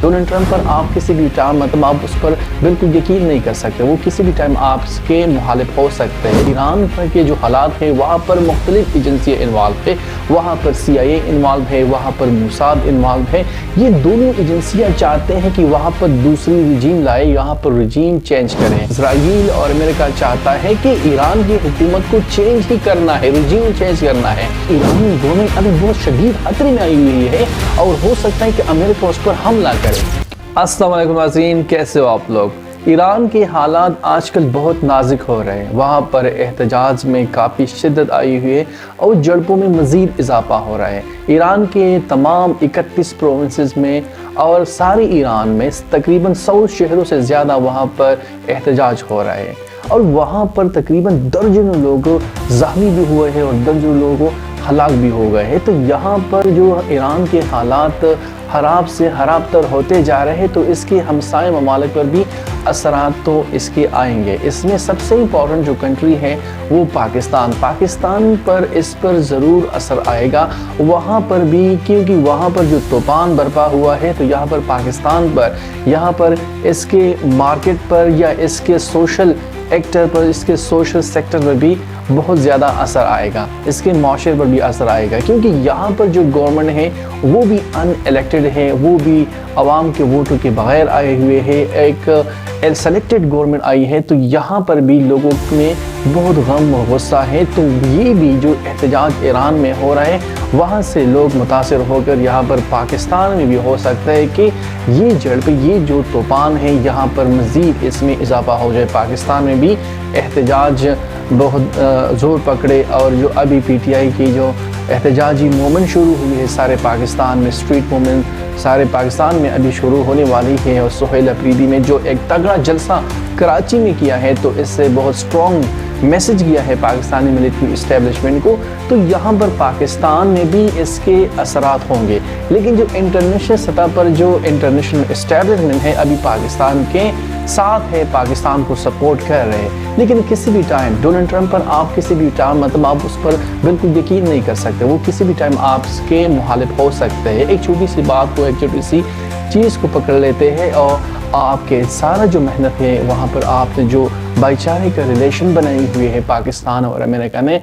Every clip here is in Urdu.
ڈونلڈ ٹرمپ پر آپ کسی بھی ٹائم مطلب آپ اس پر بالکل یقین نہیں کر سکتے، وہ کسی بھی ٹائم آپ کے مخالف ہو سکتے ہیں۔ ایران پر کے جو حالات ہیں وہاں پر مختلف ایجنسیاں انوالو ہیں، وہاں پر CIA انوالو ہے، وہاں پر موساد انوالو ہے۔ یہ دونوں ایجنسیاں چاہتے ہیں کہ وہاں پر دوسری رجیم لائے، یہاں پر رجیم چینج کریں۔ اسرائیل اور امریکہ چاہتا ہے کہ ایران کی حکومت کو چینج ہی کرنا ہے، رجیم چینج کرنا ہے۔ ایرانی گورنمنٹ ابھی بہت شدید خطرے میں آئی ہوئی ہے اور ہو سکتا ہے کہ امریکہ اس پر حملہ کرے۔ السلام علیکم ناظرین، کیسے ہو آپ لوگ؟ ایران کے حالات آج کل بہت نازک ہو رہے ہیں، وہاں پر احتجاج میں کافی شدت آئی ہوئی ہے اور جھڑپوں میں مزید اضافہ ہو رہا ہے۔ ایران کے تمام 31 پروونسز میں اور ساری ایران میں تقریباً 100 شہروں سے زیادہ وہاں پر احتجاج ہو رہا ہے اور وہاں پر تقریباً درجنوں لوگ زخمی بھی ہوئے ہیں اور درجنوں لوگ ہلاک بھی ہو گئے ہیں۔ تو یہاں پر جو ایران کے حالات خراب سے خراب تر ہوتے جا رہے ہیں تو اس کے ہمسائے ممالک پر بھی اثرات تو اس کے آئیں گے۔ اس میں سب سے امپورٹنٹ جو کنٹری ہے وہ پاکستان پر اس پر ضرور اثر آئے گا وہاں پر بھی، کیونکہ وہاں پر جو طوفان برپا ہوا ہے تو یہاں پر پاکستان پر، یہاں پر اس کے مارکیٹ پر یا اس کے سوشل ایکٹر پر، اس کے سوشل سیکٹر پر بھی بہت زیادہ اثر آئے گا، اس کے معاشرے پر بھی اثر آئے گا، کیونکہ یہاں پر جو گورنمنٹ ہے وہ بھی ان الیکٹڈ ہے، وہ بھی عوام کے ووٹوں کے بغیر آئے ہوئے ہے، ایک سلیکٹڈ گورنمنٹ آئی ہے۔ تو یہاں پر بھی لوگوں میں بہت غم و غصہ ہے۔ تو یہ بھی جو احتجاج ایران میں ہو رہا ہے وہاں سے لوگ متاثر ہو کر یہاں پر پاکستان میں بھی ہو سکتا ہے کہ یہ جھڑپ، یہ جو طوفان ہے یہاں پر مزید اس میں اضافہ ہو جائے، پاکستان میں بھی احتجاج بہت زور پکڑے۔ اور جو ابھی PTI کی جو احتجاجی موومنٹ شروع ہوئی ہے سارے پاکستان میں، اسٹریٹ موومنٹ سارے پاکستان میں ابھی شروع ہونے والی ہے، اور سہیل افریدی نے جو ایک تگڑا جلسہ کراچی میں کیا ہے تو اس سے بہت سٹرونگ میسج کیا ہے پاکستانی ملٹری اسٹیبلشمنٹ کو۔ تو یہاں پر پاکستان میں بھی اس کے اثرات ہوں گے، لیکن جو انٹرنیشنل سطح پر جو انٹرنیشنل اسٹیبلشمنٹ ہے ابھی پاکستان کے ساتھ ہے، پاکستان کو سپورٹ کر رہے ہیں۔ لیکن کسی بھی ٹائم ڈونلڈ ٹرمپ پر آپ کسی بھی ٹائم مطلب آپ اس پر بالکل یقین نہیں کر سکتے، وہ کسی بھی ٹائم آپ کے مخالف ہو سکتے ہیں۔ ایک چھوٹی سی بات کو، ایک چھوٹی سی چیز کو پکڑ لیتے ہیں اور آپ کے سارا جو محنت ہے وہاں پر آپ نے جو بھائی چارے کا ریلیشن بنائی ہوئی ہے پاکستان اور امریکہ نے،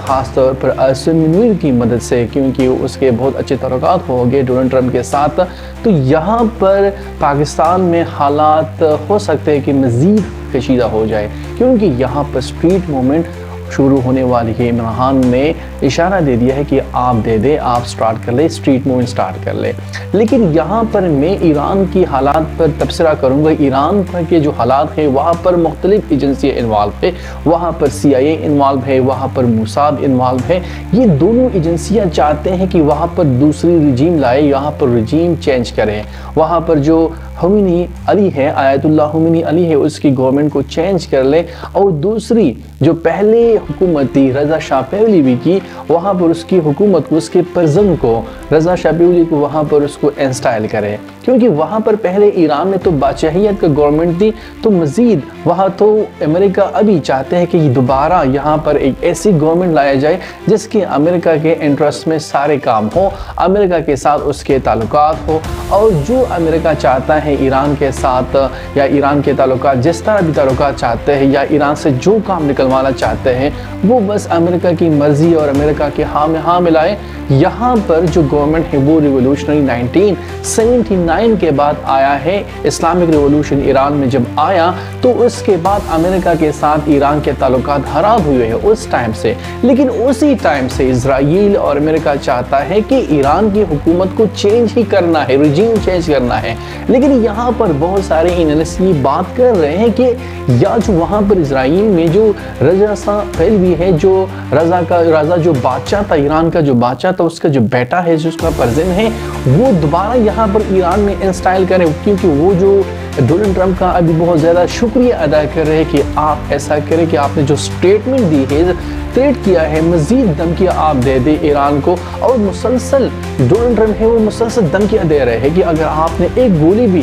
خاص طور پر عاصم منیر کی مدد سے، کیونکہ اس کے بہت اچھے تعلقات ہو گئے ڈونلڈ ٹرمپ کے ساتھ، تو یہاں پر پاکستان میں حالات ہو سکتے ہیں کہ مزید کشیدہ ہو جائے، کیونکہ یہاں پر اسٹریٹ موومنٹ شروع ہونے والی ہے۔ عمران خان نے اشارہ دے دیا ہے کہ آپ دے دیں، آپ سٹارٹ کر لیں، اسٹریٹ موومنٹ سٹارٹ کر لیں۔ لیکن یہاں پر میں ایران کی حالات پر تبصرہ کروں گا۔ ایران پر کے جو حالات ہیں وہاں پر مختلف ایجنسیاں انوالو ہے، وہاں پر CIA انوالو ہے، وہاں پر موساد انوالو ہے۔ یہ دونوں ایجنسیاں چاہتے ہیں کہ وہاں پر دوسری رجیم لائے، یہاں پر رجیم چینج کریں، وہاں پر جو خمینی علی ہے، آیت اللہ خمینی علی ہے، اس کی گورنمنٹ کو چینج کر لے، اور دوسری جو پہلے حکومت تھی رضا شاہ پہلوی کی، وہاں پر اس کی حکومت کو، اس کے پرزن کو، رضا شاہ پہلوی کو وہاں پر اس کو انسٹائل کرے، کیونکہ وہاں پر پہلے ایران میں تو بادشاہیت کا گورنمنٹ تھی، تو مزید وہاں تو امریکہ ابھی چاہتے ہیں کہ دوبارہ یہاں پر ایک ایسی گورنمنٹ لایا جائے جس کے امریکہ کے انٹرسٹ میں سارے کام ہو، امریکہ کے ساتھ اس کے تعلقات ہو، اور جو امریکہ چاہتا ہے ایران کے ساتھ، یا ایران کے تعلقات جس طرح بھی تعلقات چاہتے ہیں، یا ایران سے جو کام نکلوانا چاہتے ہیں وہ بس امریکہ کی مرضی اور امریکہ کے ہاں میں ہاں ملائے۔ یہاں پر جو گورنمنٹ ہے وہ ریولوشنری 1979 کے بعد آیا ہے، اسلامک ریولوشن ایران میں جب آیا تو اس کے بعد امریکہ کے ساتھ ایران کے تعلقات خراب ہوئے ہیں اس ٹائم سے۔ لیکن اسی ٹائم سے اسرائیل اور امریکہ چاہتا ہے کہ ایران کی حکومت کو چینج ہی کرنا ہے، رجیم چینج کرنا ہے۔ لیکن یہاں پر بہت سارے انالسٹ یہ بات کر رہے ہیں کہ یا جو وہاں پر اسرائیل میں جو رضا شاہ پہلوی ہے، جو رضا جو بادشاہ تھا، ایران کا جو بادشاہ تھا، اس کا جو بیٹا ہے، جو اس کا پرزن ہے، وہ دوبارہ یہاں پر ایران میں انسٹائل کرے، کیونکہ وہ جو ڈونلڈ ٹرمپ کا ابھی بہت زیادہ شکریہ ادا کر رہے ہیں کہ آپ ایسا کریں کہ آپ نے جو سٹیٹمنٹ دی ہے، تھریٹ کیا ہے، مزید دھمکیاں آپ دے دیں ایران کو، اور مسلسل ڈونلڈ ٹرمپ ہے وہ مسلسل دھمکیاں دے رہے ہیں کہ اگر آپ نے ایک گولی بھی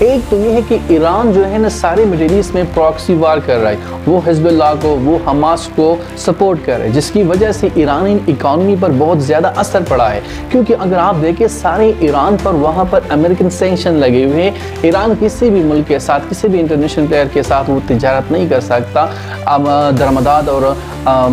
ایک تو یہ ہے کہ ایران جو ہے نا سارے مڈل ایسٹ میں پراکسی وار کر رہا ہے، وہ حزب اللہ کو، وہ حماس کو سپورٹ کر رہے ہیں، جس کی وجہ سے ایرانی اکانومی پر بہت زیادہ اثر پڑا ہے۔ کیونکہ اگر آپ دیکھیں سارے ایران پر وہاں پر امریکن سینکشن لگے ہوئے ہیں، ایران کسی بھی ملک کے ساتھ، کسی بھی انٹرنیشنل پلیئر کے ساتھ وہ تجارت نہیں کر سکتا، درآمدات اور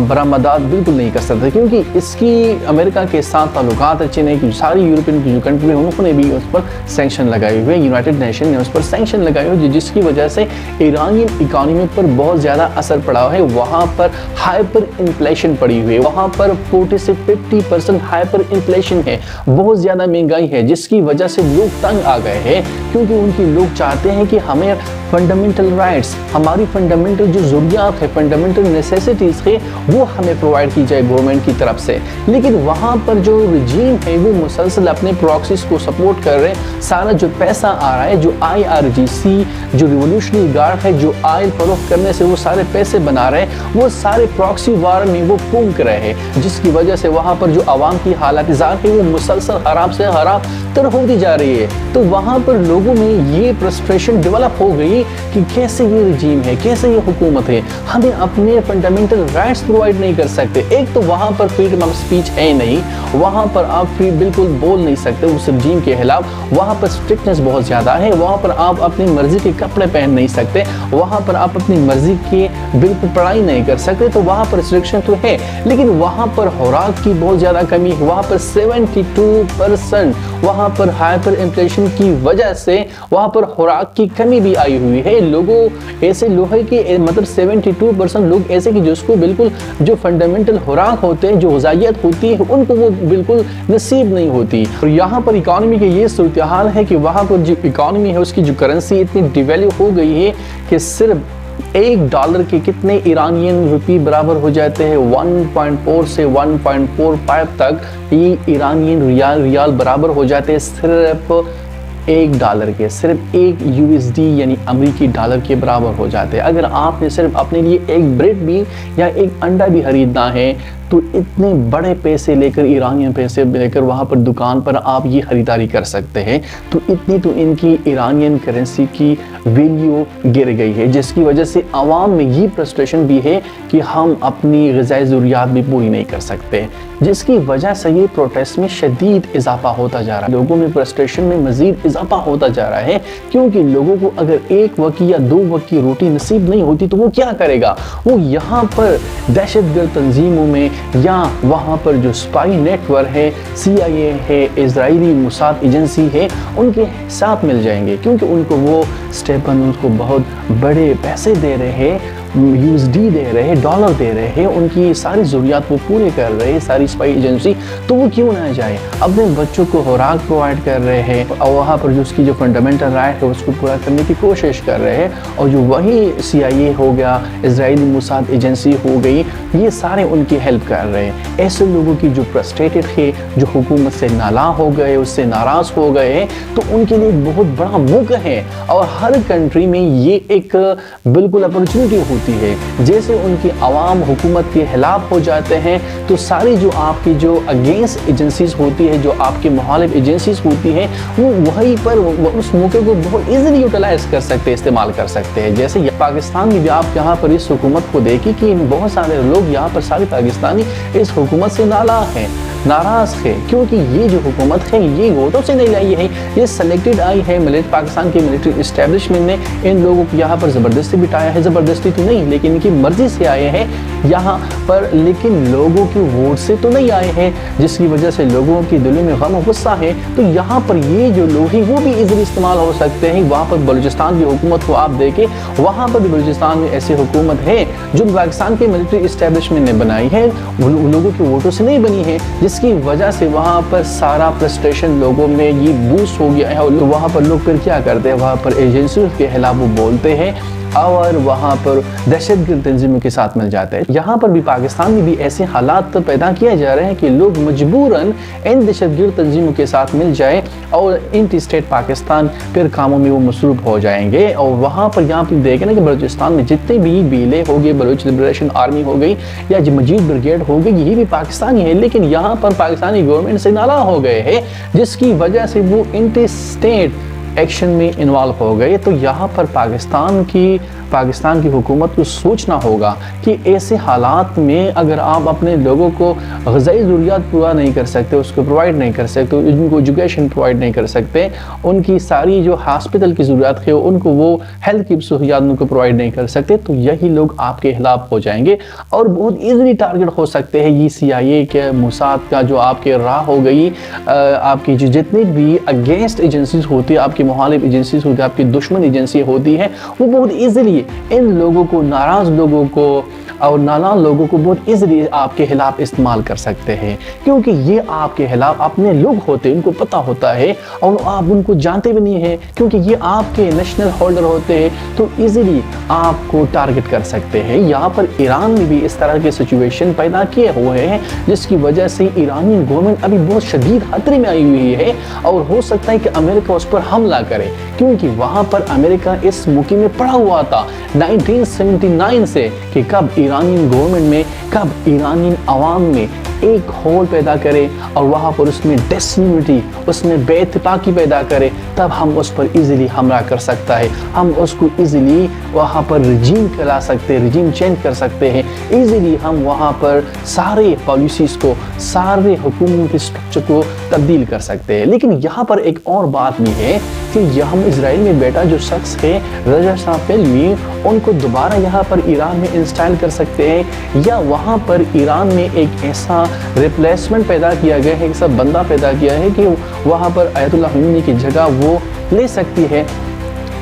برآمدات بالکل نہیں کر سکتا، کیونکہ اس کی امریکہ کے ساتھ تعلقات اچھے نہیں، کہ ساری یورپین کی جو کنٹری ہیں انہوں نے بھی اس پر سینکشن لگائے ہوئے، یونائٹڈ نیشن نے اس پر سینکشن لگائے ہوئے، جس کی وجہ سے ایرانی اکانومی پر بہت زیادہ اثر پڑا ہے۔ وہاں پر ہائپر انفلیشن پڑی ہوئی ہے، وہاں پر 40 سے 50% ہائپر انفلیشن ہے، بہت زیادہ مہنگائی ہے، جس کی وجہ سے لوگ تنگ آ گئے ہیں، کیونکہ ان کی لوگ چاہتے ہیں کہ ہمیں فنڈامنٹل رائٹس، ہماری فنڈامنٹل جو ضروریات ہے، فنڈامنٹل نیسیسٹیز ہے، وہ ہمیں پرووائڈ کی جائے گورنمنٹ کی طرف سے۔ لیکن وہاں پر جو رجیم ہے وہ مسلسل اپنے پراکسیز کو سپورٹ کر رہے ہیں، سارا جو پیسہ آ رہا ہے، جو IRGC، جو ریولوشنری گارڈ ہے، جو آئل فروخت کرنے سے وہ سارے پیسے بنا رہے ہیں، وہ سارے پراکسی وار میں وہ پھونک رہے ہیں، جس کی وجہ سے وہاں پر جو عوام کی حالت ہے وہ مسلسل خراب سے خراب تر ہوتی جا رہی ہے۔ تو وہاں پر لوگوں میں یہ فرسٹریشن ڈیولپ ہو گئی کہ کیسے یہ رجیم ہے، کیسے یہ حکومت ہے، ہمیں اپنے فنڈامنٹل رائٹس پرووائڈ نہیں کر سکتے۔ ایک تو وہاں پر فریڈم آف سپیچ ہے نہیں، وہاں پر آپ بالکل بول نہیں سکتے اس رجیم کے خلاف، وہاں پر اسٹرکٹنس بہت زیادہ ہے، وہاں پر آپ اپنی مرضی کے کپڑے پہن نہیں سکتے، وہاں پر آپ اپنی مرضی کی بالکل پڑھائی نہیں کر سکتے، تو وہاں پر ریسٹرکشن تو ہے، لیکن وہاں پر خوراک کی بہت زیادہ کمی ہے، وہاں پر 72% وہاں پر ہائپر انفلیشن کی وجہ سے وہاں پر خوراک کی کمی بھی آئی ہوئی ہے۔ لوگوں ایسے لوگ ہیں کہ مطلب 72% لوگ ایسے کہ جس کو بالکل جو فنڈامنٹل خوراک ہوتے ہیں، جو غذائیت ہوتی ہے، ان کو وہ بالکل نصیب نہیں ہوتی۔ اور یہاں پر اکانومی کی یہ صورتحال ہے کہ وہاں پر جو اکانومی ہے اس کی جو کرنسی اتنی ڈیویلیو ہو گئی ہے کہ صرف $1 کے کتنے ایرانین روپی برابر ہو جاتے ہیں، 1.4 سے 1.45 تک یہ ایرانین ریال برابر ہو جاتے ہیں صرف $1 کے، صرف ایک USD یعنی امریکی ڈالر کے برابر ہو جاتے ہیں۔ اگر آپ نے صرف اپنے لیے ایک بریڈ بھی یا ایک انڈا بھی خریدنا ہے تو اتنے بڑے پیسے لے کر، ایرانین پیسے لے کر وہاں پر دکان پر آپ یہ خریداری کر سکتے ہیں، تو اتنی تو ان کی ایرانین کرنسی کی ویلیو گر گئی ہے، جس کی وجہ سے عوام میں یہ فرسٹریشن بھی ہے کہ ہم اپنی غذائی ضروریات بھی پوری نہیں کر سکتے، جس کی وجہ سے یہ پروٹیسٹ میں شدید اضافہ ہوتا جا رہا ہے، لوگوں میں فرسٹریشن میں مزید اضافہ ہوتا جا رہا ہے، کیونکہ لوگوں کو اگر ایک وقت یا 2 وقت کی روٹی نصیب نہیں ہوتی تو وہ کیا کرے گا؟ وہ یہاں پر دہشت گرد تنظیموں میں یا وہاں پر جو سپائی نیٹ ورک ہے، CIA ہے، اسرائیلی موساد ایجنسی ہے، ان کے ساتھ مل جائیں گے، کیونکہ ان کو وہ اسٹیپن ان کو بہت بڑے پیسے دے رہے ہیں، USD دے رہے ہیں، ڈالر دے رہے ہیں، ان کی ساری ضروریات وہ پورے کر رہے ہیں ساری سپائی ایجنسی، تو وہ کیوں نہ جائے؟ اپنے بچوں کو خوراک پرووائڈ کر رہے ہیں اور وہاں پر جو اس کی جو فنڈامنٹل رائٹ ہے اس کو پورا کرنے کی کوشش کر رہے ہیں، اور جو وہی CIA ہو گیا، اسرائیلی موساد ایجنسی ہو گئی، یہ سارے ان کی ہیلپ کر رہے ہیں۔ ایسے لوگوں کی جو فرسٹریٹڈ ہے، جو حکومت سے نالاں ہو گئے، اس سے ناراض ہو گئے ہیں، تو ان کے لیے ایک بہت بڑا موقع ہے، اور ہر کنٹری میں یہ ایک بالکل اپرچونٹی ہوتی ہے، جیسے ان کی عوام حکومت کے خلاف ہو جاتے ہیں تو ساری جو آپ کی جو اگینسٹ ایجنسیز ہوتی ہے، جو آپ کے مخالف ایجنسیز ہوتی ہیں، وہ وہیں پر اس موقع کو بہت ایزیلی یوٹیلائز کر سکتے ہیں، استعمال کر سکتے ہیں۔ جیسے پاکستان میں بھی آپ یہاں پر اس حکومت کو دیکھیں کہ بہت سارے لوگ یہاں پر سارے پاکستانی اس حکومت سے ناراض ہے، کیونکہ یہ جو حکومت ہے یہ ووٹوں سے نہیں لائی ہے، یہ سلیکٹڈ آئی ہے، پاکستان کی ملٹری اسٹیبلشمنٹ نے ان لوگوں کو یہاں پر زبردستی بٹھایا ہے، زبردستی تو نہیں لیکن ان کی مرضی سے آئے ہیں یہاں پر، لیکن لوگوں کی ووٹ سے تو نہیں آئے ہیں، جس کی وجہ سے لوگوں کی دلوں میں غم و غصہ ہے۔ تو یہاں پر یہ جو لوگ ہیں وہ بھی ایزیلی استعمال ہو سکتے ہیں۔ وہاں پر بلوچستان کی حکومت کو آپ دیکھیں، وہاں پر بھی بلوچستان میں ایسی حکومت ہے جو پاکستان کی ملٹری اسٹیبلشمنٹ نے بنائی ہے، وہ لوگوں کے ووٹوں سے نہیں بنی ہے، جس کی وجہ سے وہاں پر سارا فرسٹریشن لوگوں میں یہ بوسٹ ہو گیا ہے، اور وہاں پر لوگ پھر کیا کرتے ہیں؟ وہاں پر ایجنسیوں کے خلاف وہ بولتے ہیں اور وہاں پر دہشت گرد تنظیموں کے ساتھ مل جاتے ہیں۔ یہاں پر بھی پاکستان میں بھی ایسے حالات پیدا کیے جا رہے ہیں کہ لوگ مجبوراً ان دہشت گرد تنظیموں کے ساتھ مل جائیں اور انٹی اسٹیٹ پاکستان پھر کاموں میں وہ مصروف ہو جائیں گے۔ اور وہاں پر یہاں پر دیکھیں نا کہ بلوچستان میں جتنے بھی بیلے ہو گئے، بلوچ لبریشن آرمی ہو گئی یا مجید بریگیڈ ہو گئی، یہ بھی پاکستانی ہے، لیکن یہاں پر پاکستانی گورنمنٹ سے نالاں ہو گئے ہیں، جس کی وجہ سے وہ انٹی اسٹیٹ ایکشن میں انوالو ہو گئے، تو یہاں پر پاکستان کی حکومت کو سوچنا ہوگا کہ ایسے حالات میں اگر آپ اپنے لوگوں کو غذائی ضروریات پورا نہیں کر سکتے، اس کو پرووائڈ نہیں کر سکتے، ان کو ایجوکیشن پرووائڈ نہیں کر سکتے، ان کی ساری جو ہاسپٹل کی ضروریات ہے ان کو وہ ہیلتھ کی سہولیات ان کو پرووائڈ نہیں کر سکتے، تو یہی لوگ آپ کے خلاف ہو جائیں گے اور بہت ایزیلی ٹارگٹ ہو سکتے ہیں۔ یہ CIA کے موساد کا جو آپ کے راہ ہو گئی، آپ کی جو جتنی بھی اگینسٹ ایجنسیز ہوتی ہیں، آپ کی مخالف ایجنسیز ہوتی ہیں، آپ کی دشمن ایجنسی ہوتی ہیں، وہ بہت ایزیلی ان لوگوں کو، ناراض لوگوں کو اور نالان لوگوں کو بہت ایزیلی آپ کے خلاف استعمال کر سکتے ہیں، کیونکہ یہ آپ کے خلاف اپنے لوگ ہوتے ہیں، ان کو پتہ ہوتا ہے اور آپ ان کو جانتے بھی نہیں ہیں، کیونکہ یہ آپ کے نیشنل ہولڈر ہوتے ہیں، تو ایزیلی آپ کو ٹارگٹ کر سکتے ہیں۔ یہاں پر ایران میں بھی اس طرح کے سچویشن پیدا کیے ہوئے ہیں، جس کی وجہ سے ایرانی گورنمنٹ ابھی بہت شدید خطرے میں آئی ہوئی ہے اور ہو سکتا ہے کہ امریکہ اس پر حملہ کرے، کیونکہ وہاں پر امریکہ اس موقع میں پڑا ہوا تھا 1979 سے کہ کب ایرانی گورنمنٹ میں، کب ایرانی عوام میں ایک ہول پیدا کرے اور وہاں پر اس میں ڈسیونٹی، اس میں بے اتفاقی پیدا کرے، تب ہم اس پر ایزیلی حملہ کر سکتا ہے، ہم اس کو ایزیلی وہاں پر رجیم کھلا سکتے ہیں، رجیم چینج کر سکتے ہیں، ایزیلی ہم وہاں پر سارے پالیسیز کو، سارے حکومتی اسٹرکچر کو تبدیل کر سکتے ہیں۔ لیکن یہاں پر ایک اور بات بھی ہے کہ ہم اسرائیل میں بیٹا جو شخص ہے رجا شافعی، ان کو دوبارہ یہاں پر ایران میں انسٹال کر سکتے ہیں، یا وہاں پر ایران میں ایک ایسا ریپلیسمنٹ پیدا کیا گیا ہے، ایک ایسا بندہ پیدا کیا ہے کہ وہاں پر آیت اللہ خمینی کی جگہ وہ لے سکتی ہے۔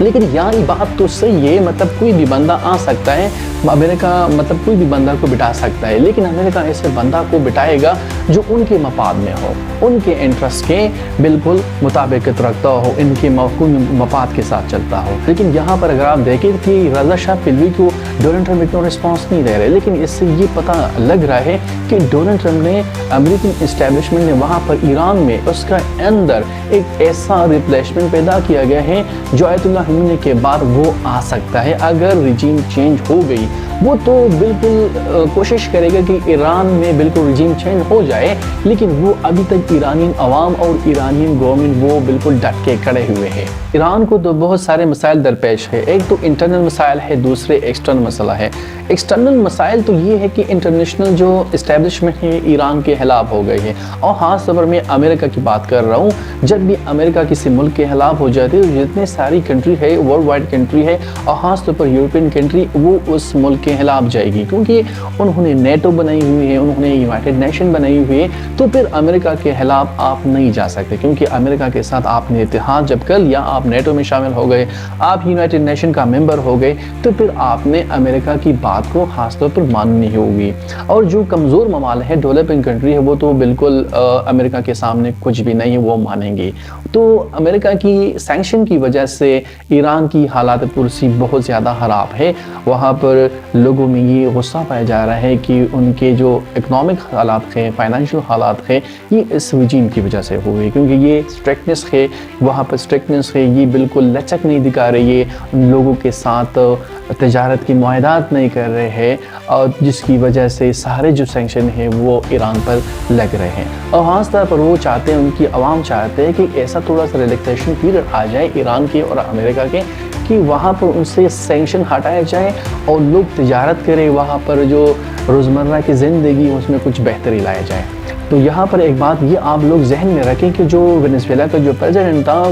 لیکن یہاں یہ بات تو صحیح ہے، مطلب کوئی بھی بندہ آ سکتا ہے، امریکہ مطلب کوئی بھی بندہ کو بٹا سکتا ہے، لیکن امریکہ ایسے بندہ کو بٹائے گا جو ان کے مفاد میں ہو، ان کے انٹرسٹ کے بالکل مطابقت رکھتا ہو، ان کے مفاد کے ساتھ چلتا ہو۔ لیکن یہاں پر اگر آپ دیکھیں کہ رضا شاہ پہلوی کو ڈونلڈ ٹرمپ اتنا رسپانس نہیں دے رہے، لیکن اس سے یہ پتہ لگ رہا ہے کہ ڈونلڈ ٹرمپ نے، امریکن اسٹیبلشمنٹ نے وہاں پر ایران میں اس کا اندر ایک ایسا ریپلیسمنٹ پیدا کیا گیا ہے جو آیت اللہ خمینی کے بعد وہ آ سکتا ہے۔ اگر رجیم چینج ہو گئی، وہ تو بالکل کوشش کرے گا کہ ایران میں بالکل رجیم چینج ہو جائے، لیکن وہ ابھی تک ایرانی عوام اور ایرانی گورنمنٹ وہ بالکل ڈٹ کے کھڑے ہوئے ہیں۔ ایران کو تو بہت سارے مسائل درپیش ہے، ایک تو انٹرنل مسائل ہے، دوسرے ایکسٹرنل مسئلہ ہے۔ ایکسٹرنل مسائل تو یہ ہے کہ انٹرنیشنل جو اسٹیبلشمنٹ ہے ایران کے خلاف ہو گئی ہے، اور خاص طور پر میں امریکہ کی بات کر رہا ہوں۔ جب بھی امریکہ کسی ملک کے خلاف ہو جاتی ہے، جتنے ساری کنٹری ہے، ورلڈ وائڈ کنٹری ہے، اور خاص طور پر یورپین کنٹری، وہ اس ملک کے خلاف جائے گی، کیونکہ انہوں نے نیٹو بنائی ہوئی ہے، انہوں نے یونائٹڈ نیشن بنائی ہوئی ہے، تو پھر امریکہ کے خلاف آپ نہیں جا سکتے، کیونکہ امریکہ کے ساتھ آپ نے اتحاد جب کر لیا، آپ نیٹو میں شامل ہو گئے، آپ یونائٹڈ نیشن کا ممبر ہو گئے، تو پھر آپ نے امریکہ کی بات کو خاص طور پر ماننی ہوگی۔ اور جو کمزور ممالک ہیں، ڈیولپنگ کنٹری ہے، وہ تو بالکل امریکہ کے سامنے کچھ بھی نہیں ہے، وہ مانیں گے۔ تو امریکہ کی سینکشن کی وجہ سے ایران کی حالات پرسی بہت زیادہ خراب ہے، وہاں پر لوگوں میں یہ غصہ پایا جا رہا ہے کہ ان کے جو اکنامک حالات ہیں، فائنینشیل حالات ہیں، یہ اس رجیم کی وجہ سے ہوئے، کیونکہ یہ اسٹرکٹنس ہے، وہاں پر اسٹرکٹنس ہے، یہ بالکل لچک نہیں دکھا رہی ہے، لوگوں کے ساتھ تجارت کی معاہدات نہیں کر رہے ہیں، اور جس کی وجہ سے سارے جو سینکشن ہیں وہ ایران پر لگ رہے ہیں۔ اور خاص طور پر وہ چاہتے ہیں، ان کی عوام چاہتے ہیں کہ ایسا تھوڑا سا ریلیکسیشن پیریڈ آ جائے ایران کے اور امریکہ کے، کہ وہاں پر ان سے سینکشن ہٹایا جائے اور لوگ تجارت کریں، وہاں پر جو روزمرہ کی زندگی اس میں کچھ بہتری لایا جائے۔ تو یہاں پر ایک بات یہ آپ لوگ ذہن میں رکھیں کہ جو وینزویلا کا جو پریزیڈنٹ تھا،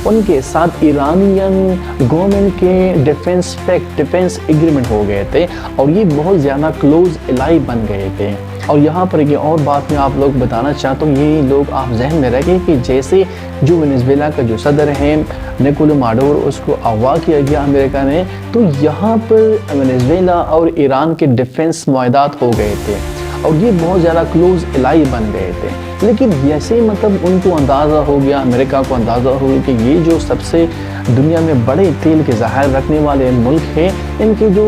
ان کے ساتھ ایرانین گورنمنٹ کے ڈیفنس ایگریمنٹ ہو گئے تھے، اور یہ بہت زیادہ کلوز الائی بن گئے تھے۔ اور یہاں پر یہ اور بات میں آپ لوگ بتانا چاہتا ہوں، یہ لوگ آپ ذہن میں رکھیں کہ جیسے جو وینزویلا کا جو صدر ہیں نکولو ماڈورو، اس کو اغوا کیا گیا امریکہ نے، تو یہاں پر وینزویلا اور ایران کے ڈیفنس معاہدات ہو گئے تھے، اور یہ بہت زیادہ کلوز الائی بن گئے تھے۔ لیکن جیسے مطلب ان کو اندازہ ہو گیا، امریکہ کو اندازہ ہو گیا کہ یہ جو سب سے دنیا میں بڑے تیل کے ذخائر رکھنے والے ملک ہیں، ان کے جو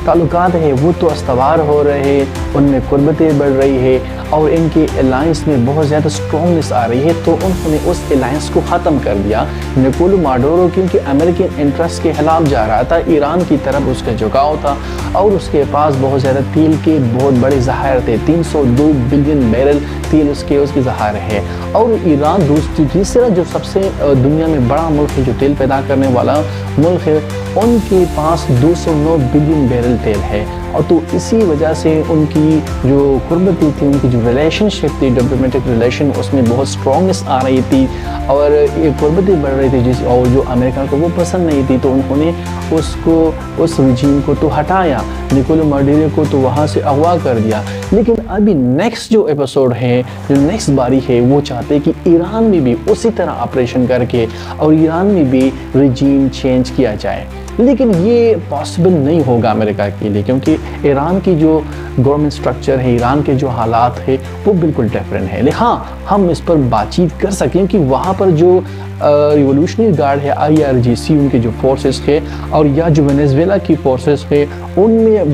تعلقات ہیں وہ تو استوار ہو رہے ہیں، ان میں قربتیں بڑھ رہی ہے، اور ان کے الائنس میں بہت زیادہ سٹرونگنس آ رہی ہے، تو انہوں نے اس الائنس کو ختم کر دیا۔ نکولو ماڈورو کیونکہ امریکن انٹرسٹ کے خلاف جا رہا تھا، ایران کی طرف اس کا جھکاؤ تھا، اور اس کے پاس بہت زیادہ تیل کے بہت بڑے ذخائر تھے، 302 بلین بیرل تیل اس کے ذخائر ہے. اور ایران تیسرا جو سب سے دنیا میں بڑا ملک ہے جو تیل پیدا کرنے والا ملک ہے، ان کے پاس 209 بلین بیرل تیل ہے. اور تو اسی وجہ سے ان کی جو قربتی تھی، ان کی جو ریلیشن شپ تھی، ڈپلومیٹک ریلیشن، اس میں بہت اسٹرانگنس آ رہی تھی اور یہ قربتی بڑھ رہی تھی اور جو امریکہ کو وہ پسند نہیں تھی، تو انہوں نے اس رجیم کو تو ہٹایا، نکولو ماڈیرو کو تو وہاں سے اغوا کر دیا. لیکن ابھی نیکسٹ جو ایپیسوڈ ہے، جو نیکسٹ باری ہے، وہ چاہتے کہ ایران میں بھی اسی طرح آپریشن کر کے اور ایران میں بھی رجیم چینج کیا جائے. لیکن یہ پاسبل نہیں ہوگا امریکہ کے لیے، کیونکہ ایران کی جو گورنمنٹ سٹرکچر ہے، ایران کے جو حالات ہے، وہ بالکل ڈیفرنٹ ہے. ہاں، ہم اس پر بات چیت کر سکیں کہ وہاں پر جو ریولوشنری گارڈ ہے، IRGC، ان کے جو فورسز ہے، اور یا جو وینیزویلا کی فورسز ہے، ان میں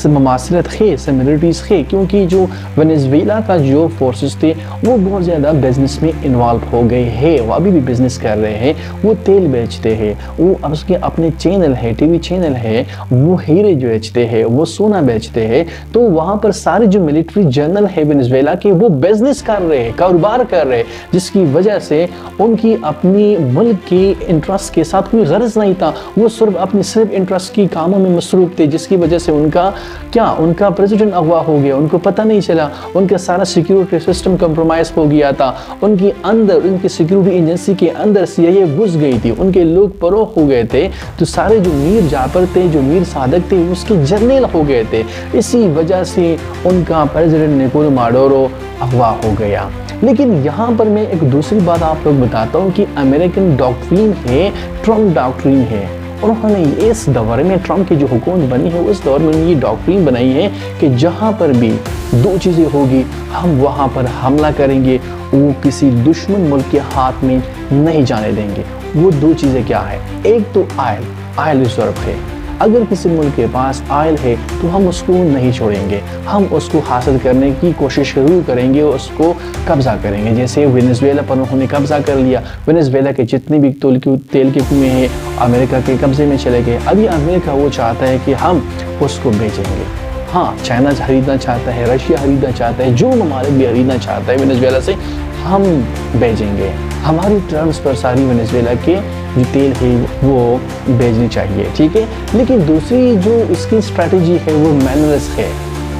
مماثلت ہے، سملرٹیز ہے، کیونکہ جو وینیزویلا کا جو فورسز تھے وہ بہت زیادہ بزنس میں انوالو ہو گئے ہیں، وہ ابھی بھی بزنس کر رہے ہیں، وہ تیل بیچتے ہیں، وہ اس کے اپنے چینل ہے، ٹی وی چینل ہے، وہ ہیرے جو بیچتے ہیں، وہ سونا بیچتے ہیں. تو وہاں پر سارے جو ملٹری جنرل ہے وینیزویلا کے، وہ بزنس کر رہے ہیں، کاروبار کر رہے ہیں، جس کی وجہ سے ان کی اپنی ملک کی انٹرسٹ کے ساتھ کوئی غرض نہیں تھا. وہ صرف انٹرسٹ کی کاموں میں مصروف تھے، جس کی وجہ سے ان کا پریزیڈنٹ اغوا ہو گیا، ان کو پتہ نہیں چلا، ان کا سارا سیکیورٹی سسٹم کمپرومائز ہو گیا تھا، ان کی سیکیورٹی ایجنسی کے اندر CIA گھس گئی تھی، ان کے لوگ پرو ہو گئے تھے. تو سارے جو میر جعفر تھے، جو میر صادق تھے، اس کے جرنیل ہو گئے تھے. اسی وجہ سے ان کا پریزیڈنٹ نکولو ماڈورو اغوا ہو گیا. لیکن یہاں پر میں ایک دوسری بات آپ لوگ بتاتا ہوں کہ امریکن ڈاکٹرین ہے، ٹرمپ ڈاکٹرین ہے. اور انہوں نے اس دور میں، ٹرمپ کی جو حکومت بنی ہے اس دور میں یہ ڈاکٹرین بنائی ہے کہ جہاں پر بھی دو چیزیں ہوگی، ہم وہاں پر حملہ کریں گے، وہ کسی دشمن ملک کے ہاتھ میں نہیں جانے دیں گے. وہ دو چیزیں کیا ہے؟ ایک تو آئل ریزرو ہے. اگر کسی ملک کے پاس آئل ہے تو ہم اس کو نہیں چھوڑیں گے، ہم اس کو حاصل کرنے کی کوشش ضرور کریں گے، اس کو قبضہ کریں گے. جیسے وینیزویلا پر انہوں نے قبضہ کر لیا، وینیزویلا کے جتنے بھی تیل کے کنویں ہیں امریکہ کے قبضے میں چلے گئے. ابھی امریکہ وہ چاہتا ہے کہ ہم اس کو بیچیں گے. ہاں، چائنا خریدنا چاہتا ہے، رشیا خریدنا چاہتا ہے، جو ممالک بھی خریدنا چاہتا ہے وینیزویلا سے، ہم بیچیں گے. ہماری ٹرمز پر ساری وینیزویلا کے جو تیل ہے وہ بیچنی چاہیے، ٹھیک ہے. لیکن دوسری جو اس کی اسٹریٹجی ہے وہ مینرلس ہے،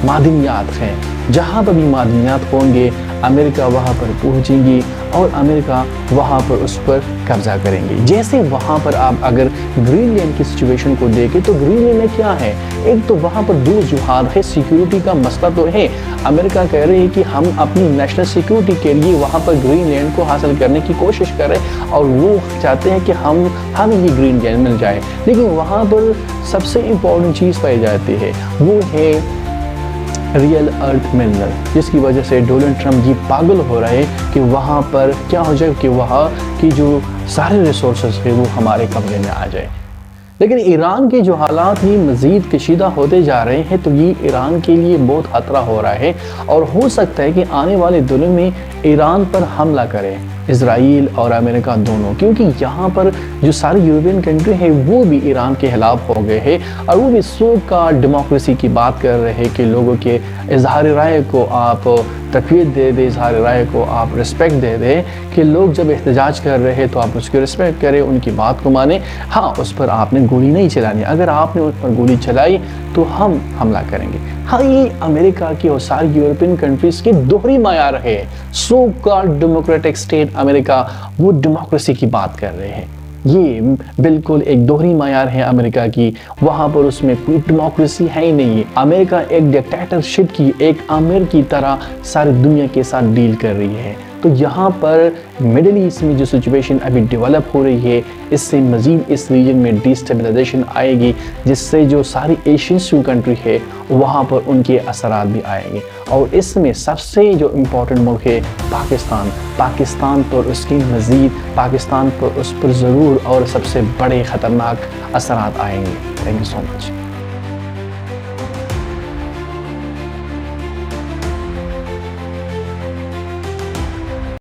معدنیات ہیں. جہاں پر بھی معدنیات ہوں گے امریکہ وہاں پر پہنچیں گی اور امریکہ وہاں پر اس پر قبضہ کریں گے. جیسے وہاں پر آپ اگر گرین لینڈ کی سچویشن کو دیکھیں تو گرین لینڈ میں کیا ہے؟ ایک تو وہاں پر دو جہاد ہے، سیکیورٹی کا مسئلہ تو ہے. امریکہ کہہ رہے ہیں کہ ہم اپنی نیشنل سیکیورٹی کے لیے وہاں پر گرین لینڈ کو حاصل کرنے کی کوشش کریں اور وہ چاہتے ہیں کہ ہم یہ گرین لینڈ مل جائے. لیکن وہاں پر سب سے امپورٹنٹ چیز پائی جاتی ہے، وہ ہے ریئل ارتھ منرل، جس کی وجہ سے ڈونلڈ ٹرمپ جی پاگل ہو رہے ہیں کہ وہاں پر کیا ہو جائے کہ وہاں کی جو سارے ریسورسز ہیں وہ ہمارے قبضے میں آ جائے. لیکن ایران کے جو حالات یہ مزید کشیدہ ہوتے جا رہے ہیں، تو یہ ایران کے لیے بہت خطرہ ہو رہا ہے اور ہو سکتا ہے کہ آنے والے دنوں میں ایران پر حملہ کرے اسرائیل اور امریکہ دونوں، کیونکہ یہاں پر جو ساری یورپین کنٹری ہے وہ بھی ایران کے خلاف ہو گئے ہیں اور وہ بھی سو کا ڈیموکریسی کی بات کر رہے ہیں کہ لوگوں کے اظہار رائے کو آپ تقویت دے دیں، اظہار رائے کو آپ رسپیکٹ دے دیں، کہ لوگ جب احتجاج کر رہے ہیں تو آپ اس کی رسپیکٹ کریں، ان کی بات کو مانیں. ہاں، اس پر آپ نے گولی نہیں چلانی، اگر آپ نے اس پر گولی چلائی تو ہم حملہ کریں گے. ہاں، یہ امریکہ کی اور ساری یورپین کنٹریز کی دوہری معیار ہے. سو کالڈ ڈیموکریٹک اسٹیٹ امریکہ وہ ڈیموکریسی کی بات کر رہے ہیں، یہ بالکل ایک دوہری معیار ہے امریکہ کی. وہاں پر اس میں کوئی ڈیموکریسی ہے ہی نہیں. امریکہ ایک ڈکٹیٹرشپ کی، ایک آمر کی طرح ساری دنیا کے ساتھ ڈیل کر رہی ہے. تو یہاں پر مڈل ایسٹ میں جو سچویشن ابھی ڈیولپ ہو رہی ہے، اس سے مزید اس ریجن میں ڈیسٹیبلائزیشن آئے گی، جس سے جو ساری ایشین کنٹری ہے وہاں پر ان کے اثرات بھی آئیں گے. اور اس میں سب سے جو امپورٹنٹ ملک ہے پاکستان پر اس کی مزید پاکستان پر اس پر ضرور اور سب سے بڑے خطرناک اثرات آئیں گے. Thank you so much.